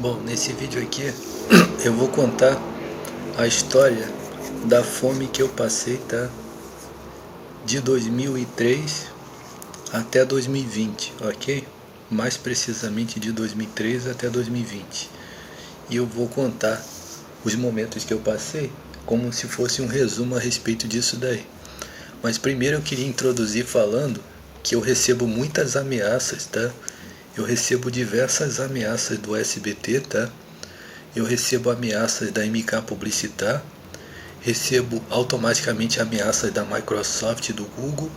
Bom, nesse vídeo aqui eu vou contar a história da fome que eu passei, tá? De 2003 até 2020, ok? Mais precisamente de 2003 até 2020. E eu vou contar os momentos que eu passei como se fosse um resumo a respeito disso daí. Mas primeiro eu queria introduzir falando que eu recebo muitas ameaças, tá? Eu recebo diversas ameaças do SBT, tá? Eu recebo ameaças da MK Publicitar, recebo automaticamente ameaças da Microsoft e do Google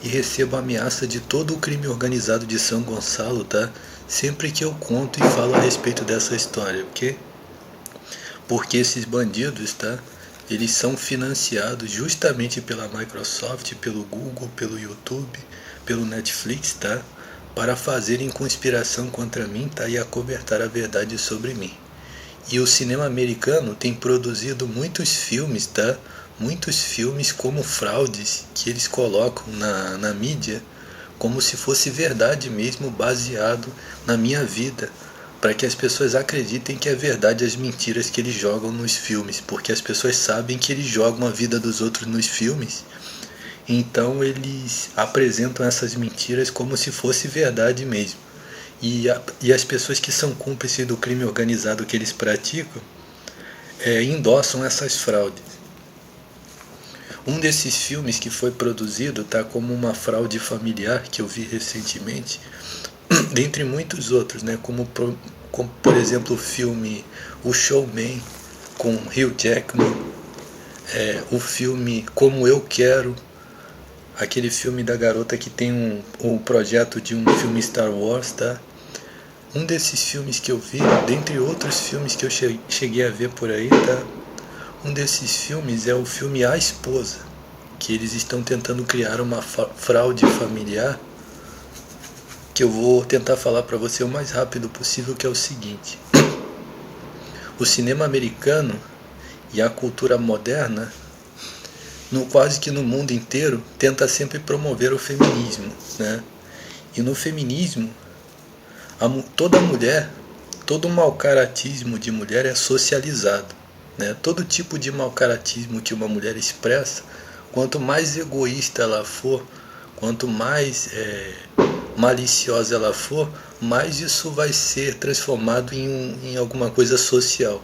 e recebo ameaça de todo o crime organizado de São Gonçalo, tá? Sempre que eu conto e falo a respeito dessa história, ok? Porque esses bandidos, tá? Eles são financiados justamente pela Microsoft, pelo Google, pelo YouTube, pelo Netflix, tá? Para fazerem conspiração contra mim, tá? E acobertar a verdade sobre mim. E o cinema americano tem produzido muitos filmes, tá? Muitos filmes como fraudes que eles colocam na mídia como se fosse verdade mesmo, baseado na minha vida, para que as pessoas acreditem que é verdade as mentiras que eles jogam nos filmes, porque as pessoas sabem que eles jogam a vida dos outros nos filmes, então eles apresentam essas mentiras como se fosse verdade mesmo. E as pessoas que são cúmplices do crime organizado que eles praticam endossam essas fraudes. Um desses filmes que foi produzido tá como uma fraude familiar que eu vi recentemente, dentre muitos outros, né? Como por exemplo o filme O Showman com Hugh Jackman, o filme Como Eu Quero, aquele filme da garota que tem um projeto de um filme Star Wars, tá? Um desses filmes que eu vi, dentre outros filmes que eu cheguei a ver por aí, tá? Um desses filmes é o filme A Esposa, que eles estão tentando criar uma fraude familiar, que eu vou tentar falar para você o mais rápido possível, que é o seguinte. O cinema americano e a cultura moderna, quase que no mundo inteiro, tenta sempre promover o feminismo, né? E no feminismo, toda mulher, todo mau-caratismo de mulher é socializado, né? Todo tipo de mau-caratismo que uma mulher expressa, quanto mais egoísta ela for, quanto mais maliciosa ela for, mais isso vai ser transformado em alguma coisa social.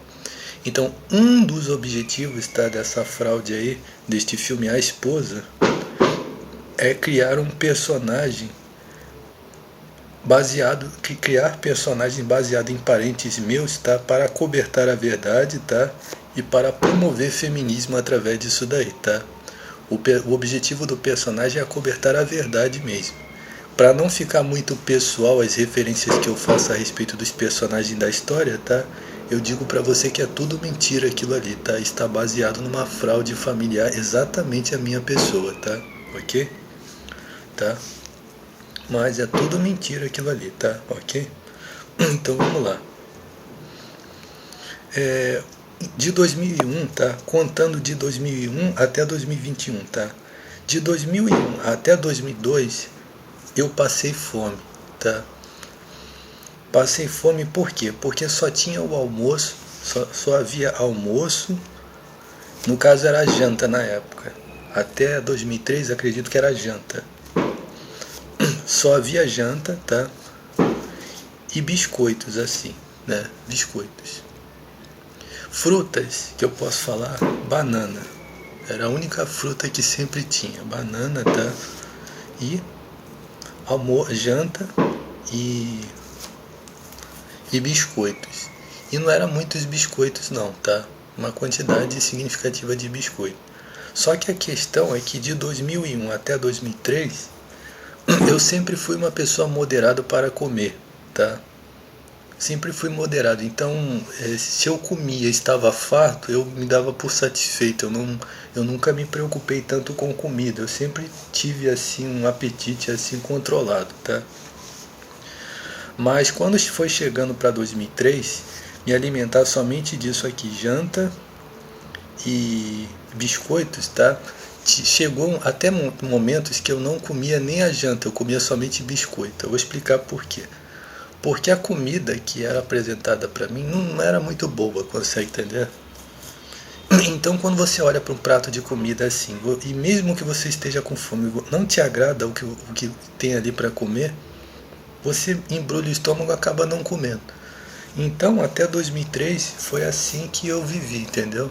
Então, um dos objetivos, tá, dessa fraude aí, deste filme A Esposa, é criar um personagem criar personagens baseados em parentes meus, tá, para acobertar a verdade, tá, e para promover feminismo através disso daí, tá. O objetivo do personagem é acobertar a verdade mesmo. Para não ficar muito pessoal as referências que eu faço a respeito dos personagens da história, tá, eu digo para você que é tudo mentira aquilo ali, tá, está baseado numa fraude familiar, exatamente a minha pessoa, tá, ok? Tá? Mas é tudo mentira aquilo ali, tá? Ok? Então vamos lá. De 2001, tá? Contando de 2001 até 2021, tá? De 2001 até 2002, eu passei fome, tá? Passei fome por quê? Porque só tinha o almoço, só havia almoço, no caso era janta na época. Até 2003 acredito que era janta. Só havia janta, tá? E biscoitos assim, né? Biscoitos. Frutas que eu posso falar, banana. Era a única fruta que sempre tinha, banana, tá? E janta e biscoitos. E não era muitos biscoitos não, tá? Uma quantidade significativa de biscoito. Só que a questão é que de 2001 até 2003, eu sempre fui uma pessoa moderada para comer, tá? Sempre fui moderado, então se eu comia e estava farto, eu me dava por satisfeito, eu nunca me preocupei tanto com comida, eu sempre tive assim um apetite assim controlado, tá? Mas quando foi chegando para 2003, me alimentar somente disso aqui, janta e biscoitos, tá? Chegou até momentos que eu não comia nem a janta, eu comia somente biscoito. Eu vou explicar por quê. Porque a comida que era apresentada para mim não era muito boa, consegue entender? Então, quando você olha para um prato de comida assim, e mesmo que você esteja com fome, não te agrada o que tem ali para comer, você embrulha o estômago e acaba não comendo. Então, até 2003 foi assim que eu vivi, entendeu?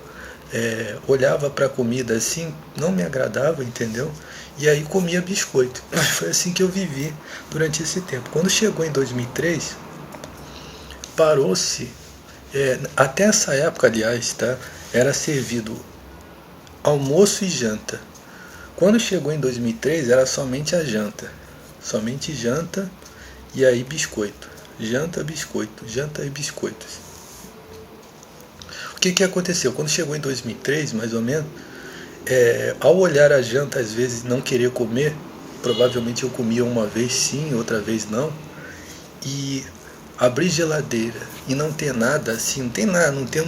Olhava para a comida assim, não me agradava, entendeu? E aí comia biscoito. Foi assim que eu vivi durante esse tempo. Quando chegou em 2003, parou-se, até essa época, aliás, tá? Era servido almoço e janta. Quando chegou em 2003, era somente a janta. Somente janta e aí biscoito. Janta, biscoito, janta e biscoitos. O que aconteceu? Quando chegou em 2003, mais ou menos, ao olhar a janta, às vezes não querer comer, provavelmente eu comia uma vez sim, outra vez não, e abrir geladeira e não ter nada assim, não tem nada, não tem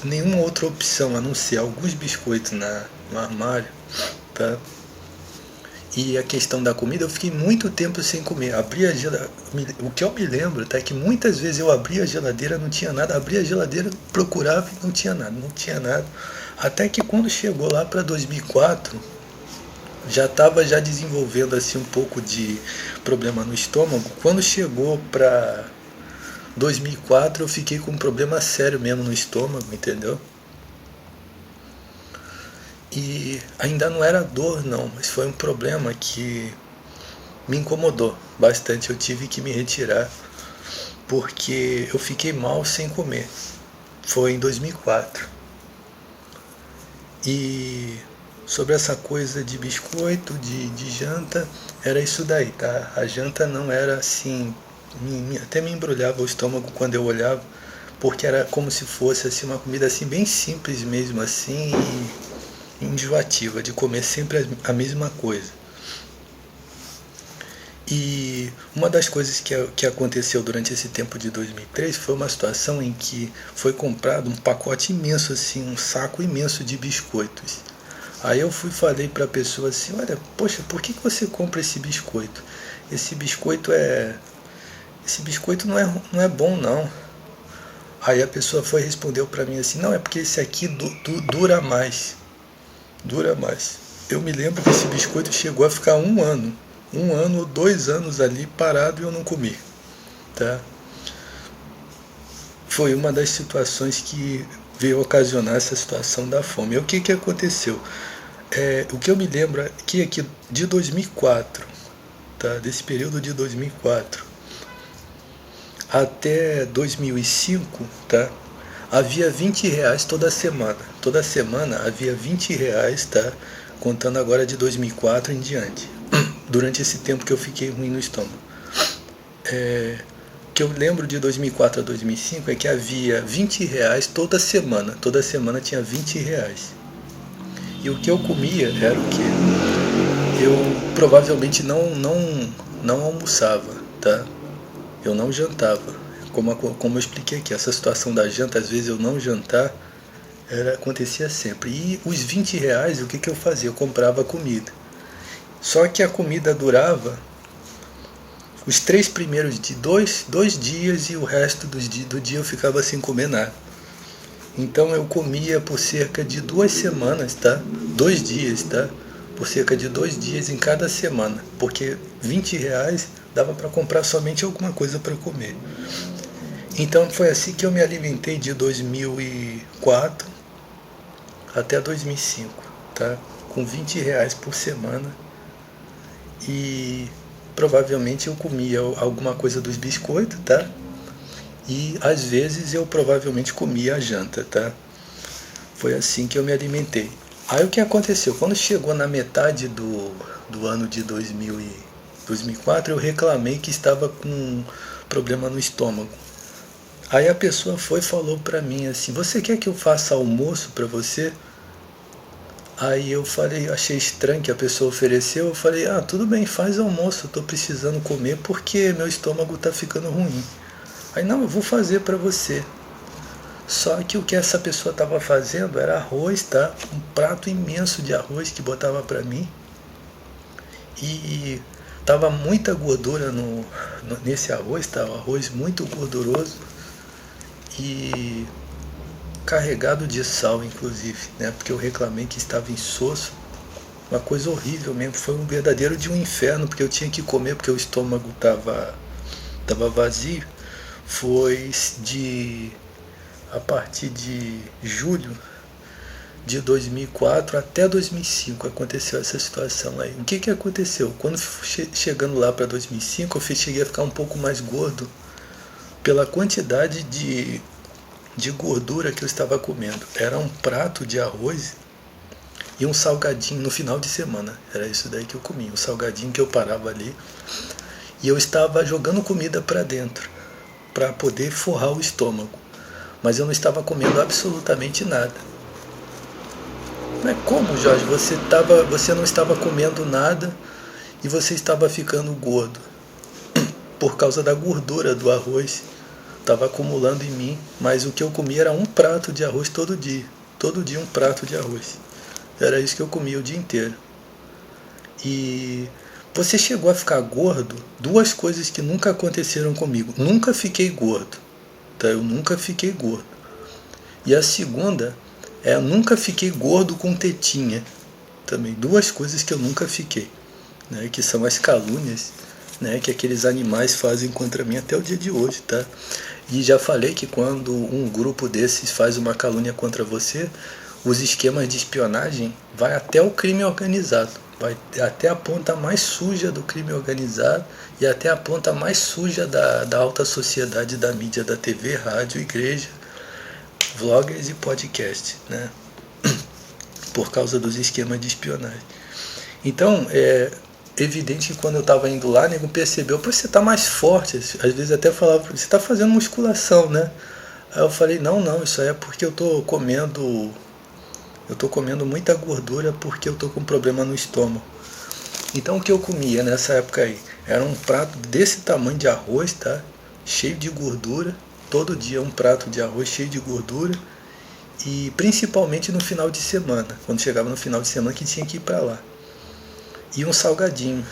nenhuma outra opção a não ser alguns biscoitos no armário, tá? E a questão da comida, eu fiquei muito tempo sem comer. Abria a geladeira, o que eu me lembro tá, é que muitas vezes eu abria a geladeira, não tinha nada, abria a geladeira, procurava e não tinha nada, não tinha nada. Até que quando chegou lá para 2004, já estava já desenvolvendo assim um pouco de problema no estômago. Quando chegou para 2004, eu fiquei com um problema sério mesmo no estômago, entendeu? E ainda não era dor não, mas foi um problema que me incomodou bastante. Eu tive que me retirar porque eu fiquei mal sem comer. Foi em 2004. E sobre essa coisa de biscoito, de janta, era isso daí, tá? A janta não era assim, até me embrulhava o estômago quando eu olhava, porque era como se fosse assim uma comida assim bem simples mesmo assim, e enjoativa, de comer sempre a mesma coisa. E uma das coisas que aconteceu durante esse tempo de 2003 foi uma situação em que foi comprado um pacote imenso, assim, um saco imenso de biscoitos. Aí eu falei para a pessoa assim, olha, poxa, por que você compra esse biscoito? Esse biscoito não é bom não. Aí a pessoa respondeu para mim assim, não, é porque esse aqui dura mais. Dura mais. Eu me lembro que esse biscoito chegou a ficar 1 ano. 1 ano ou 2 anos ali parado e eu não comi. Tá? Foi uma das situações que veio ocasionar essa situação da fome. E o que aconteceu? O que eu me lembro aqui é que de 2004, tá? Desse período de 2004 até 2005, tá? Havia R$ 20 toda semana. Toda semana havia R$ 20, tá? Contando agora de 2004 em diante. Durante esse tempo que eu fiquei ruim no estômago. O que eu lembro de 2004 a 2005 é que havia R$ 20 toda semana. Toda semana tinha R$ 20. E o que eu comia era o quê? Eu provavelmente não almoçava, tá? Eu não jantava. Como eu expliquei aqui, essa situação da janta, às vezes eu não jantar, acontecia sempre. E os R$ 20, o que eu fazia? Eu comprava comida. Só que a comida durava os 3 primeiros de dois dias e o resto do dia eu ficava sem comer nada. Então eu comia por cerca de 2 semanas, tá? 2 dias, tá? Por cerca de 2 dias em cada semana, porque R$ 20 dava para comprar somente alguma coisa para comer. Então foi assim que eu me alimentei de 2004 até 2005, tá? Com R$ 20 por semana. E provavelmente eu comia alguma coisa dos biscoitos, tá? E às vezes eu provavelmente comia a janta, tá? Foi assim que eu me alimentei. Aí o que aconteceu? Quando chegou na metade do ano de 2004, eu reclamei que estava com problema no estômago. Aí a pessoa falou pra mim assim, você quer que eu faça almoço pra você? Aí eu achei estranho que a pessoa ofereceu, eu falei, tudo bem, faz almoço, eu tô precisando comer porque meu estômago tá ficando ruim. Aí, não, eu vou fazer pra você. Só que o que essa pessoa estava fazendo era arroz, tá? Um prato imenso de arroz que botava pra mim. E tava muita gordura nesse arroz, tá? Um arroz muito gorduroso e carregado de sal, inclusive, né? Porque eu reclamei que estava insosso, uma coisa horrível mesmo, foi um verdadeiro de um inferno, porque eu tinha que comer, porque o estômago tava vazio. Foi a partir de julho de 2004 até 2005 aconteceu essa situação aí. O que aconteceu? Quando chegando lá para 2005, eu cheguei a ficar um pouco mais gordo pela quantidade de gordura que eu estava comendo. Era um prato de arroz e um salgadinho no final de semana. Era isso daí que eu comia, um salgadinho que eu parava ali. E eu estava jogando comida para dentro, para poder forrar o estômago. Mas eu não estava comendo absolutamente nada. Mas como, Jorge? Você não estava comendo nada e você estava ficando gordo? Por causa da gordura do arroz. Estava acumulando em mim, mas o que eu comia era um prato de arroz todo dia. Todo dia um prato de arroz. Era isso que eu comia o dia inteiro. E você chegou a ficar gordo? Duas coisas que nunca aconteceram comigo. Nunca fiquei gordo. Tá? Eu nunca fiquei gordo. E a segunda eu nunca fiquei gordo com tetinha. Também duas coisas que eu nunca fiquei, né? Que são as calúnias, né? Que aqueles animais fazem contra mim até o dia de hoje, tá? E já falei que quando um grupo desses faz uma calúnia contra você, os esquemas de espionagem vai até o crime organizado, vai até a ponta mais suja do crime organizado e até a ponta mais suja da alta sociedade, da mídia, da TV, rádio, igreja, vloggers e podcast, né? Por causa dos esquemas de espionagem. Então, é evidente que quando eu estava indo lá, o nego percebeu, pô, você está mais forte. Às vezes até falava, você está fazendo musculação, né? Aí eu falei, não, isso aí é porque eu tô comendo muita gordura porque eu tô com problema no estômago. Então o que eu comia nessa época aí? Era um prato desse tamanho de arroz, tá? Cheio de gordura. Todo dia um prato de arroz cheio de gordura. E principalmente no final de semana. Quando chegava no final de semana que tinha que ir para lá. E um salgadinho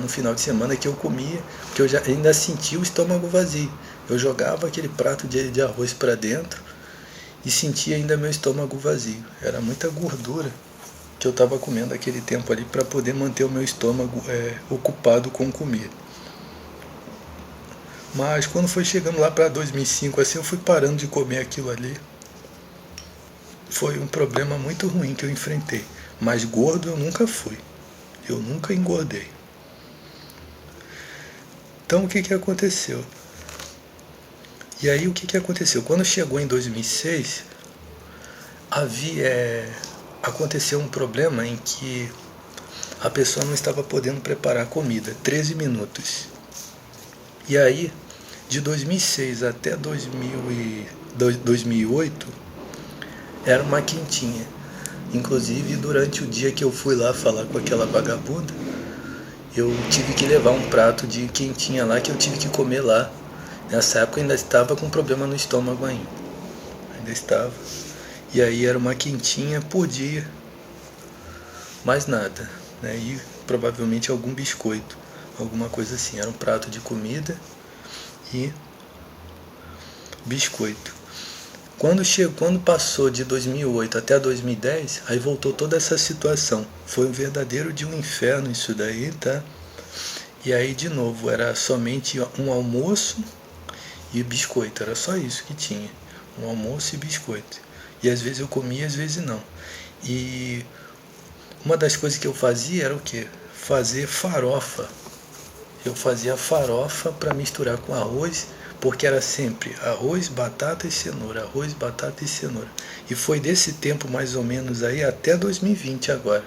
no final de semana que eu comia, porque eu já ainda sentia o estômago vazio. Eu jogava aquele prato de arroz para dentro e sentia ainda meu estômago vazio. Era muita gordura que eu estava comendo aquele tempo ali para poder manter o meu estômago ocupado com comida. Mas quando foi chegando lá para 2005, assim, eu fui parando de comer aquilo ali. Foi um problema muito ruim que eu enfrentei. Mas gordo eu nunca fui. Eu nunca engordei. Então o que aconteceu? E aí o que aconteceu? Quando chegou em 2006, aconteceu um problema em que a pessoa não estava podendo preparar comida, 13 minutos. E aí, de 2006 até 2008, era uma quentinha. Inclusive, durante o dia que eu fui lá falar com aquela vagabunda, eu tive que levar um prato de quentinha lá que eu tive que comer lá. Nessa época eu ainda estava com problema no estômago ainda. Ainda estava. E aí era uma quentinha por dia. Mais nada. Né? E provavelmente algum biscoito. Alguma coisa assim. Era um prato de comida e biscoito. Quando passou de 2008 até 2010, aí voltou toda essa situação. Foi um verdadeiro de um inferno isso daí, tá? E aí, de novo, era somente um almoço e biscoito. Era só isso que tinha. Um almoço e biscoito. E às vezes eu comia, às vezes não. E uma das coisas que eu fazia era o quê? Fazer farofa. Eu fazia farofa para misturar com arroz, porque era sempre arroz, batata e cenoura, arroz, batata e cenoura. E foi desse tempo mais ou menos aí até 2020 agora.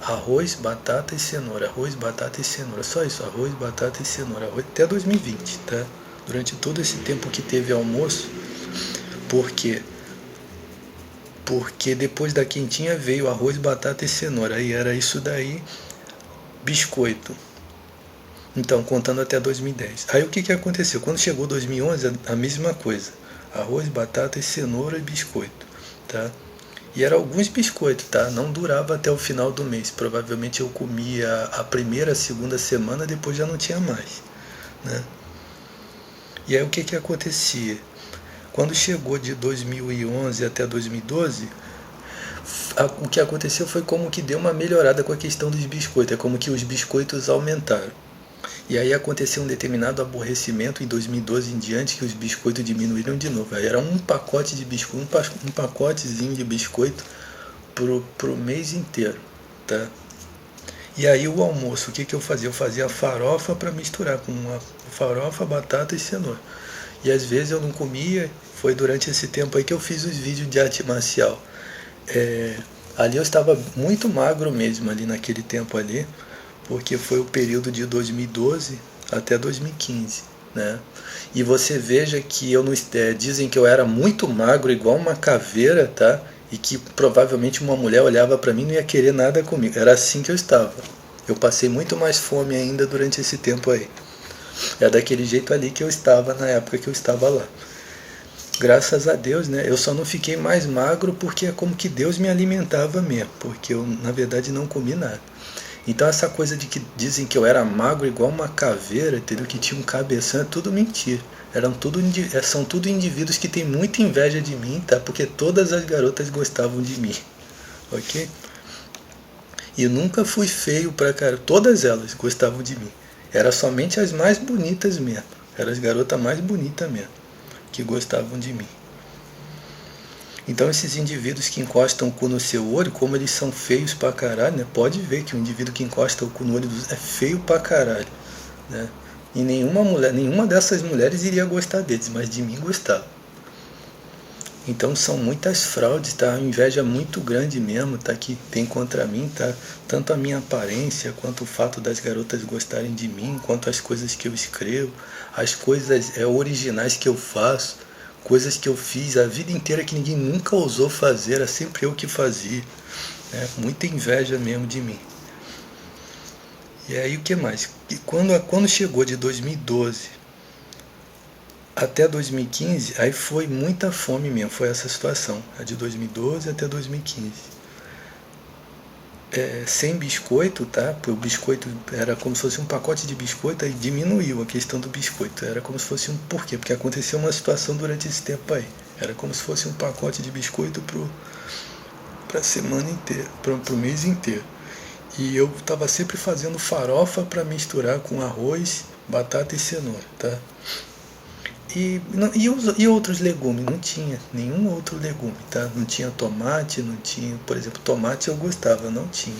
Arroz, batata e cenoura, arroz, batata e cenoura. Só isso, arroz, batata e cenoura, arroz, até 2020, tá? Durante todo esse tempo que teve almoço, porque depois da quentinha veio arroz, batata e cenoura. Aí era isso daí, biscoito. Então, contando até 2010. Aí o que aconteceu? Quando chegou 2011, a mesma coisa. Arroz, batata e cenoura e biscoito. Tá? E eram alguns biscoitos, tá? Não durava até o final do mês. Provavelmente eu comia a primeira, a segunda semana, depois já não tinha mais, né? E aí o que acontecia? Quando chegou de 2011 até 2012, o que aconteceu foi como que deu uma melhorada com a questão dos biscoitos. É como que os biscoitos aumentaram. E aí aconteceu um determinado aborrecimento em 2012 em diante, que os biscoitos diminuíram de novo. Aí era um pacote de biscoito, um pacotezinho de biscoito pro mês inteiro, tá? E aí o almoço, o que eu fazia? Eu fazia farofa para misturar com uma farofa, batata e cenoura. E às vezes eu não comia, foi durante esse tempo aí que eu fiz os vídeos de arte marcial. Ali eu estava muito magro mesmo, ali naquele tempo ali, porque foi o período de 2012 até 2015, né? E você veja que eu não, dizem que eu era muito magro, igual uma caveira, tá? E que provavelmente uma mulher olhava para mim e não ia querer nada comigo. Era assim que eu estava. Eu passei muito mais fome ainda durante esse tempo aí. É daquele jeito ali que eu estava na época que eu estava lá. Graças a Deus, né? Eu só não fiquei mais magro porque é como que Deus me alimentava mesmo, porque eu na verdade não comi nada. Então essa coisa de que dizem que eu era magro igual uma caveira, entendeu? Que tinha um cabeção, é tudo mentira. São tudo indivíduos que têm muita inveja de mim, tá? Porque todas as garotas gostavam de mim, ok? E nunca fui feio pra cara, todas elas gostavam de mim. Era somente as mais bonitas mesmo, eram as garotas mais bonitas mesmo, que gostavam de mim. Então esses indivíduos que encostam o cu no seu olho, como eles são feios pra caralho, né? Pode ver que o indivíduo que encosta o cu no olho é feio pra caralho, né? E nenhuma dessas mulheres iria gostar deles, mas de mim gostava. Então são muitas fraudes, tá? Uma inveja muito grande mesmo, tá? Que tem contra mim, tá? Tanto a minha aparência, quanto o fato das garotas gostarem de mim, quanto as coisas que eu escrevo, as coisas originais que eu faço, coisas que eu fiz a vida inteira que ninguém nunca ousou fazer, era sempre eu que fazia, né? Muita inveja mesmo de mim. E aí o que mais? E quando chegou de 2012 até 2015, aí foi muita fome mesmo, foi essa situação, a de 2012 até 2015. Sem biscoito, tá? O biscoito era como se fosse um pacote de biscoito, aí diminuiu a questão do biscoito. Era como se fosse um... Por quê? Porque aconteceu uma situação durante esse tempo aí. Era como se fosse um pacote de biscoito pra semana inteira, pro mês inteiro. E eu estava sempre fazendo farofa para misturar com arroz, batata e cenoura, tá? E outros legumes? Não tinha nenhum outro legume, tá? Não tinha tomate, não tinha... Por exemplo, tomate eu gostava, não tinha.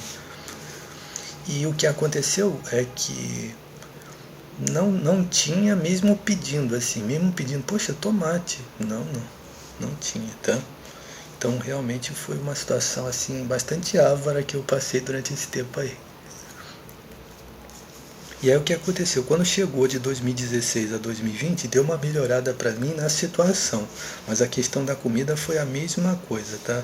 E o que aconteceu é que não tinha mesmo pedindo, assim, mesmo pedindo, poxa, tomate. Não tinha, tá? Então realmente foi uma situação assim bastante ávara que eu passei durante esse tempo aí. E aí o que aconteceu? Quando chegou de 2016 a 2020, deu uma melhorada para mim na situação. Mas a questão da comida foi a mesma coisa, tá?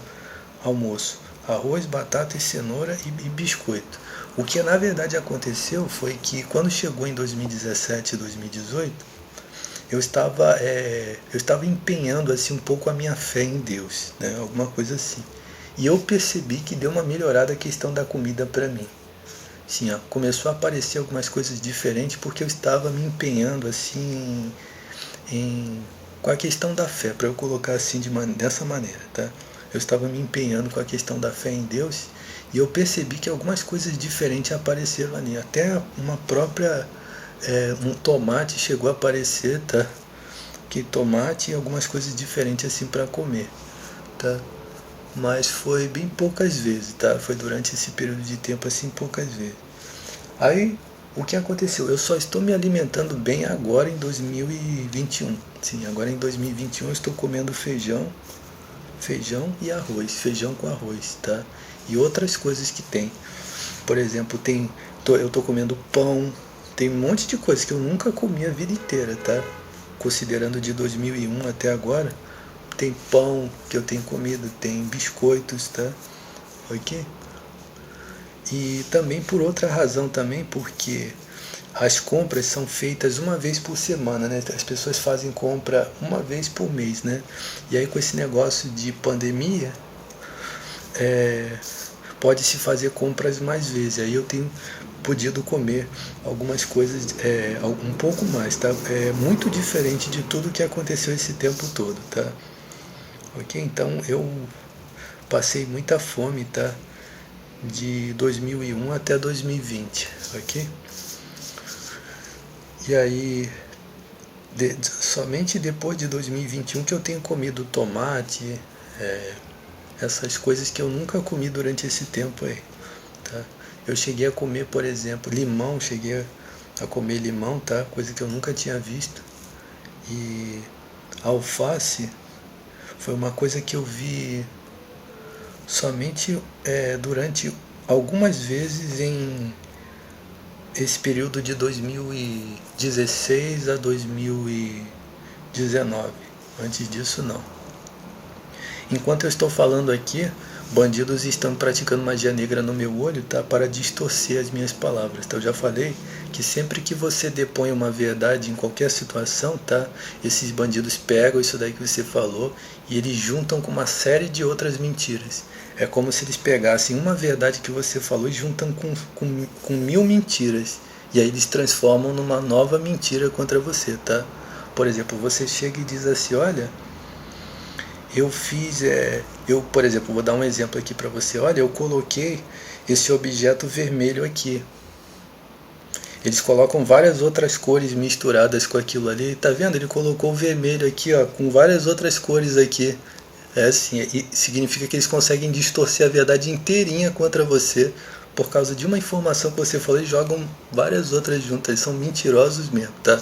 Almoço, arroz, batata e cenoura e biscoito. O que na verdade aconteceu foi que quando chegou em 2017 e 2018, eu estava empenhando assim um pouco a minha fé em Deus, né? Alguma coisa assim. E eu percebi que deu uma melhorada a questão da comida para mim. Sim, ó, começou a aparecer algumas coisas diferentes porque eu estava me empenhando assim com a questão da fé, para eu colocar assim dessa maneira, tá? Eu estava me empenhando com a questão da fé em Deus e eu percebi que algumas coisas diferentes apareceram ali. Até uma própria... um tomate chegou a aparecer, tá? Que tomate e algumas coisas diferentes assim para comer, tá? Mas foi bem poucas vezes, tá? Foi durante esse período de tempo assim, poucas vezes. Aí, o que aconteceu? Eu só estou me alimentando bem agora em 2021. Sim, agora em 2021 eu estou comendo feijão e arroz, feijão com arroz, tá? E outras coisas que tem. Por exemplo, eu estou comendo pão, tem um monte de coisa que eu nunca comi a vida inteira, tá? Considerando de 2001 até agora, tem pão que eu tenho comido, tem biscoitos, tá? Ok? E também por outra razão também, porque as compras são feitas uma vez por semana, né? As pessoas fazem compra uma vez por mês, né? E aí com esse negócio de pandemia, pode-se fazer compras mais vezes. Aí eu tenho podido comer algumas coisas um pouco mais, tá? É muito diferente de tudo que aconteceu esse tempo todo, tá? Ok? Então eu passei muita fome, tá? De 2001 até 2020, ok? E aí, somente depois de 2021 que eu tenho comido tomate, essas coisas que eu nunca comi durante esse tempo aí, tá? Eu cheguei a comer, por exemplo, limão, cheguei a comer limão, tá? Coisa que eu nunca tinha visto. E alface foi uma coisa que eu vi somente durante algumas vezes em esse período de 2016 a 2019. Antes disso, não. Enquanto eu estou falando aqui, bandidos estão praticando magia negra no meu olho, tá? Para distorcer as minhas palavras. Então, eu já falei que sempre que você depõe uma verdade em qualquer situação, tá? Esses bandidos pegam isso daí que você falou e eles juntam com uma série de outras mentiras. É como se eles pegassem uma verdade que você falou e juntam com 1000 mentiras. E aí eles transformam numa nova mentira contra você, tá? Por exemplo, você chega e diz assim, olha, eu fiz, por exemplo, vou dar um exemplo aqui para você, olha, eu coloquei esse objeto vermelho aqui. Eles colocam várias outras cores misturadas com aquilo ali, tá vendo? Ele colocou o vermelho aqui, ó, com várias outras cores aqui. É assim, e significa que eles conseguem distorcer a verdade inteirinha contra você por causa de uma informação que você falou e jogam várias outras juntas. Eles são mentirosos mesmo, tá?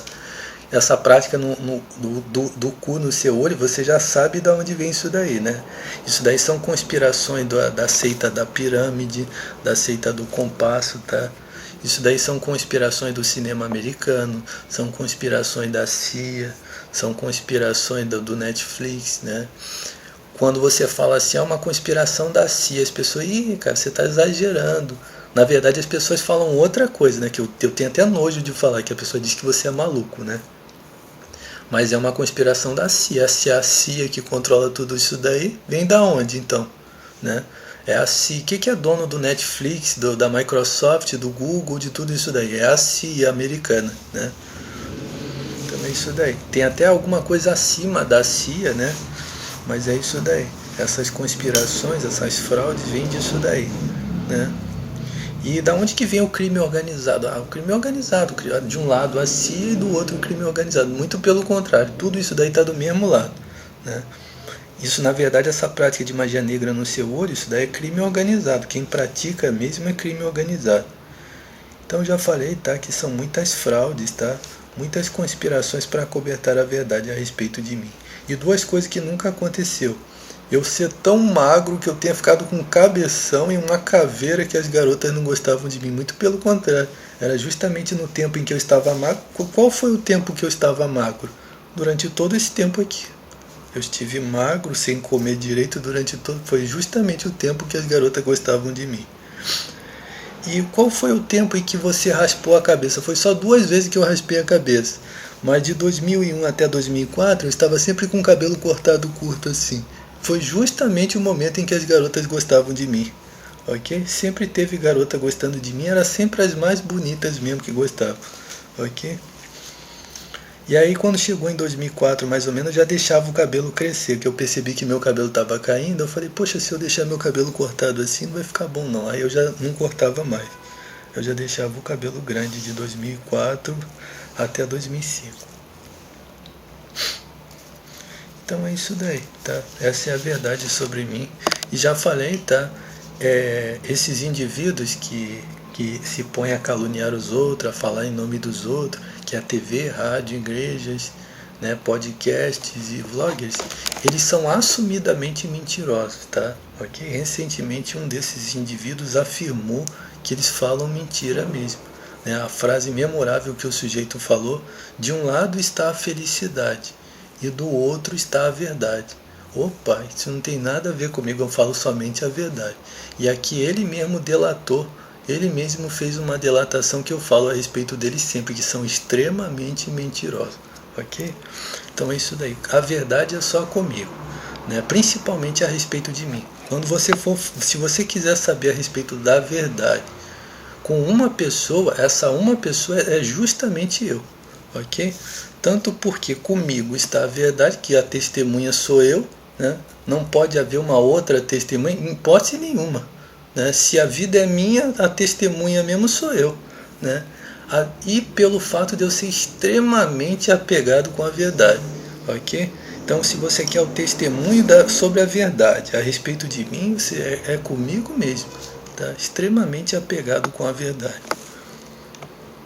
Essa prática do cu no seu olho, você já sabe de onde vem isso daí, né? Isso daí são conspirações da seita da pirâmide, da seita do compasso, tá? Isso daí são conspirações do cinema americano, são conspirações da CIA, são conspirações do Netflix, né? Quando você fala assim, é uma conspiração da CIA, as pessoas, ih, cara, você está exagerando. Na verdade, as pessoas falam outra coisa, né? Que eu tenho até nojo de falar, que a pessoa diz que você é maluco, né? Mas é uma conspiração da CIA. Se a CIA que controla tudo isso daí, vem da onde então? Né? É a CIA. O que é dono do Netflix, da Microsoft, do Google, de tudo isso daí? É a CIA americana, né? Então é isso daí. Tem até alguma coisa acima da CIA, né? Mas é isso daí. Essas conspirações, essas fraudes, vêm disso daí, né? E da onde que vem o crime organizado? O crime organizado, de um lado a CIA e do outro o crime organizado. Muito pelo contrário, tudo isso daí está do mesmo lado, né? Isso, na verdade, essa prática de magia negra no seu olho, isso daí é crime organizado. Quem pratica mesmo é crime organizado. Então eu já falei, tá, que são muitas fraudes, tá? Muitas conspirações para acobertar a verdade a respeito de mim. E duas coisas que nunca aconteceu. Eu ser tão magro que eu tenha ficado com um cabeção e uma caveira que as garotas não gostavam de mim. Muito pelo contrário. Era justamente no tempo em que eu estava magro. Qual foi o tempo que eu estava magro? Durante todo esse tempo aqui. Eu estive magro, sem comer direito durante todo... Foi justamente o tempo que as garotas gostavam de mim. E qual foi o tempo em que você raspou a cabeça? Foi só 2 vezes que eu raspei a cabeça. Mas de 2001 até 2004 eu estava sempre com o cabelo cortado curto assim. Foi justamente o momento em que as garotas gostavam de mim, ok? Sempre teve garota gostando de mim, era sempre as mais bonitas mesmo que gostavam, ok? E aí quando chegou em 2004 mais ou menos, eu já deixava o cabelo crescer, que eu percebi que meu cabelo estava caindo, eu falei, poxa, se eu deixar meu cabelo cortado assim não vai ficar bom não, aí eu já não cortava mais, eu já deixava o cabelo grande de 2004 até 2005. Então é isso daí, tá? Essa é a verdade sobre mim. E já falei, tá? Esses indivíduos que se põem a caluniar os outros, a falar em nome dos outros, que é a TV, rádio, igrejas, né, podcasts e vloggers, eles são assumidamente mentirosos, tá? Ok? Recentemente um desses indivíduos afirmou que eles falam mentira mesmo. Né? A frase memorável que o sujeito falou, de um lado está a felicidade, e do outro está a verdade. Opa, isso não tem nada a ver comigo, eu falo somente a verdade. E aqui ele mesmo delatou, ele mesmo fez uma delatação que eu falo a respeito deles sempre, que são extremamente mentirosos, ok? Então é isso daí, a verdade é só comigo, né? Principalmente a respeito de mim. Se você quiser saber a respeito da verdade com uma pessoa, essa uma pessoa é justamente eu, ok? Tanto porque comigo está a verdade, que a testemunha sou eu, né? Não pode haver uma outra testemunha, em hipótese nenhuma, né? Se a vida é minha, a testemunha mesmo sou eu, né? E pelo fato de eu ser extremamente apegado com a verdade, ok? Então, se você quer o testemunho sobre a verdade a respeito de mim, você é comigo mesmo, tá? Extremamente apegado com a verdade.